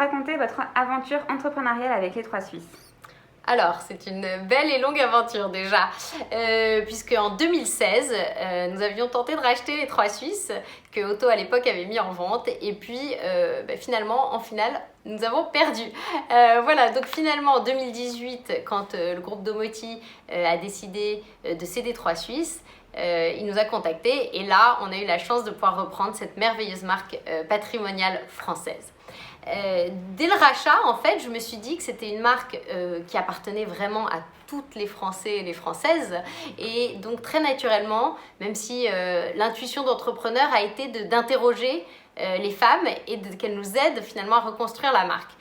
raconter votre aventure entrepreneuriale avec les Trois Suisses? Alors, c'est une belle et longue aventure déjà, puisque en 2016, nous avions tenté de racheter les Trois Suisses que Otto à l'époque avait mis en vente, et puis finalement, en finale, nous avons perdu. Voilà, donc finalement en 2018, quand le groupe Domoti a décidé de céder Trois Suisses, il nous a contactés, et là, on a eu la chance de pouvoir reprendre cette merveilleuse marque patrimoniale française. Dès le rachat, en fait, je me suis dit que c'était une marque qui appartenait vraiment à toutes les Français et les Françaises, et donc très naturellement, même si l'intuition d'entrepreneur a été d'interroger les femmes et qu'elles nous aident finalement à reconstruire la marque.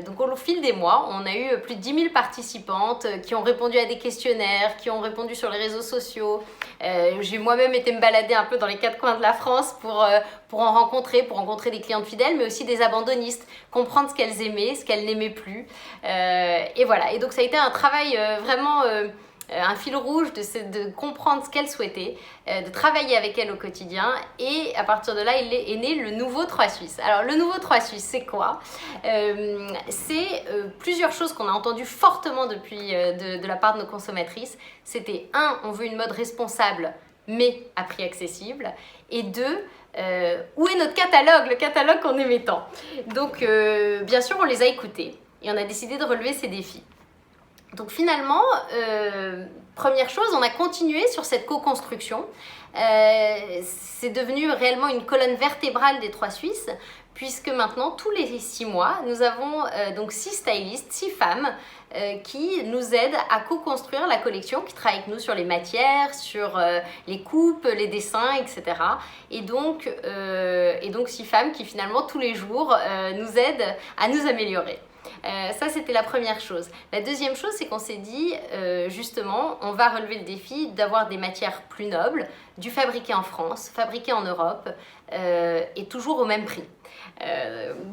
Donc au fil des mois, on a eu plus de 10 000 participantes qui ont répondu à des questionnaires, qui ont répondu sur les réseaux sociaux. J'ai moi-même été me balader un peu dans les quatre coins de la France pour rencontrer des clientes fidèles, mais aussi des abandonnistes, comprendre ce qu'elles aimaient, ce qu'elles n'aimaient plus. Et voilà, et donc ça a été un travail vraiment... un fil rouge de comprendre ce qu'elle souhaitait, de travailler avec elle au quotidien, et à partir de là est né le nouveau Trois Suisses. Alors le nouveau Trois Suisses, c'est quoi? C'est plusieurs choses qu'on a entendues fortement depuis de la part de nos consommatrices. C'était 1, on veut une mode responsable mais à prix accessible, et 2, où est notre catalogue, le catalogue qu'on aimait tant. Donc bien sûr on les a écoutés et on a décidé de relever ces défis. Donc finalement, première chose, on a continué sur cette co-construction. C'est devenu réellement une colonne vertébrale des Trois Suisses, puisque maintenant, tous les 6 mois, nous avons donc 6 stylistes, 6 femmes qui nous aident à co-construire la collection, qui travaillent avec nous sur les matières, sur les coupes, les dessins, etc. Et donc 6 femmes qui finalement, tous les jours, nous aident à nous améliorer. Ça, c'était la première chose. La deuxième chose, c'est qu'on s'est dit, justement, on va relever le défi d'avoir des matières plus nobles, du fabriqué en France, fabriqué en Europe, et toujours au même prix.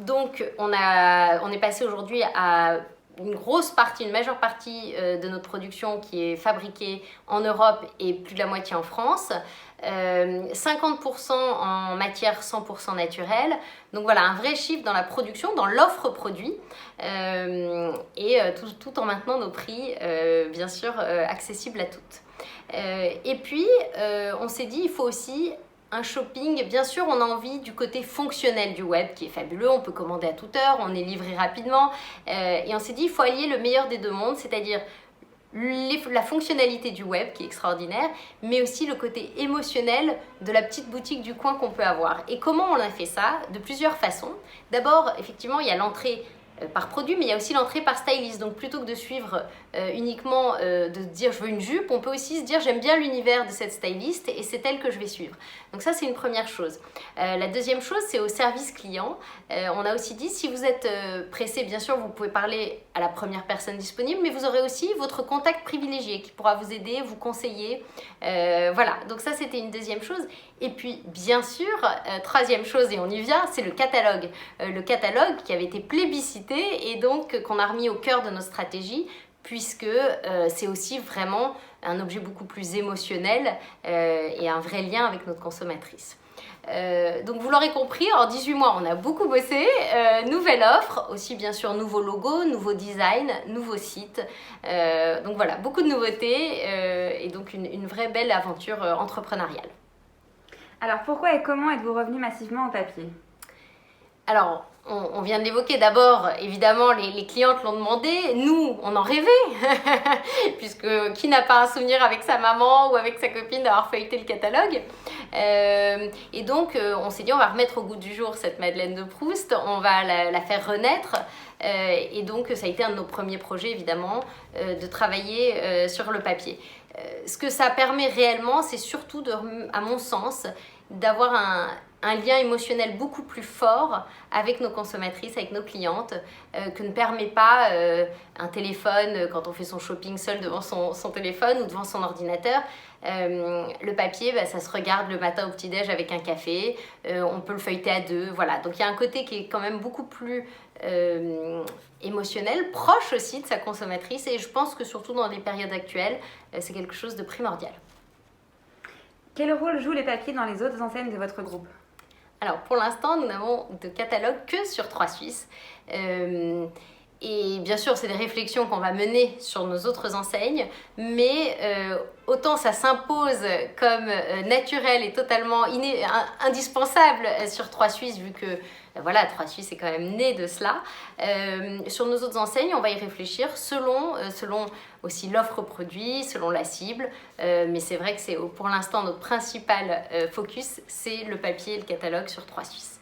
Donc, on est passé aujourd'hui à une majeure partie de notre production qui est fabriquée en Europe et plus de la moitié en France. 50% en matière 100% naturelle. Donc voilà, un vrai chiffre dans la production, dans l'offre produit, et tout en maintenant nos prix, bien sûr, accessibles à toutes. Et puis, on s'est dit, il faut aussi un shopping. Bien sûr, on a envie du côté fonctionnel du web qui est fabuleux, on peut commander à toute heure, on est livré rapidement, et on s'est dit, il faut allier le meilleur des deux mondes, c'est-à-dire la fonctionnalité du web qui est extraordinaire, mais aussi le côté émotionnel de la petite boutique du coin qu'on peut avoir. Et comment on a fait ça? De plusieurs façons. D'abord, effectivement, il y a l'entrée par produit, mais il y a aussi l'entrée par styliste. Donc plutôt que de suivre uniquement, de dire je veux une jupe, on peut aussi se dire j'aime bien l'univers de cette styliste et c'est elle que je vais suivre. Donc ça, c'est une première chose. La deuxième chose, c'est au service client. On a aussi dit, si vous êtes pressé, bien sûr, vous pouvez parler à la première personne disponible, mais vous aurez aussi votre contact privilégié qui pourra vous aider, vous conseiller. Voilà, donc ça, c'était une deuxième chose. Et puis, bien sûr, troisième chose, et on y vient, c'est le catalogue. Le catalogue qui avait été plébiscité et donc qu'on a remis au cœur de nos stratégies, puisque c'est aussi vraiment un objet beaucoup plus émotionnel et un vrai lien avec notre consommatrice. Donc vous l'aurez compris, en 18 mois on a beaucoup bossé, nouvelle offre, aussi bien sûr nouveau logo, nouveau design, nouveau site, donc voilà, beaucoup de nouveautés et donc une vraie belle aventure entrepreneuriale. Alors pourquoi et comment êtes-vous revenu massivement au papier? Alors, on vient de l'évoquer, d'abord, évidemment, les clientes l'ont demandé, nous, on en rêvait, puisque qui n'a pas un souvenir avec sa maman ou avec sa copine d'avoir feuilleté le catalogue, et donc on s'est dit on va remettre au goût du jour cette Madeleine de Proust, on va la faire renaître, et donc ça a été un de nos premiers projets évidemment, de travailler sur le papier. Ce que ça permet réellement, c'est surtout, à mon sens, d'avoir un lien émotionnel beaucoup plus fort avec nos consommatrices, avec nos clientes, que ne permet pas un téléphone quand on fait son shopping seul devant son téléphone ou devant son ordinateur. Le papier, ça se regarde le matin au petit-déj avec un café, on peut le feuilleter à deux, voilà. Donc il y a un côté qui est quand même beaucoup plus émotionnel, proche aussi de sa consommatrice, et je pense que surtout dans les périodes actuelles, c'est quelque chose de primordial. Quel rôle jouent les papiers dans les autres enseignes de votre groupe? Alors pour l'instant, nous n'avons de catalogue que sur 3 Suisses. Et bien sûr, c'est des réflexions qu'on va mener sur nos autres enseignes, mais autant ça s'impose comme naturel et totalement indispensable sur 3 Suisses, vu que voilà, 3 Suisses est quand même né de cela. Sur nos autres enseignes, on va y réfléchir selon aussi l'offre produit, selon la cible, mais c'est vrai que c'est pour l'instant notre principal focus, c'est le papier et le catalogue sur 3 Suisses.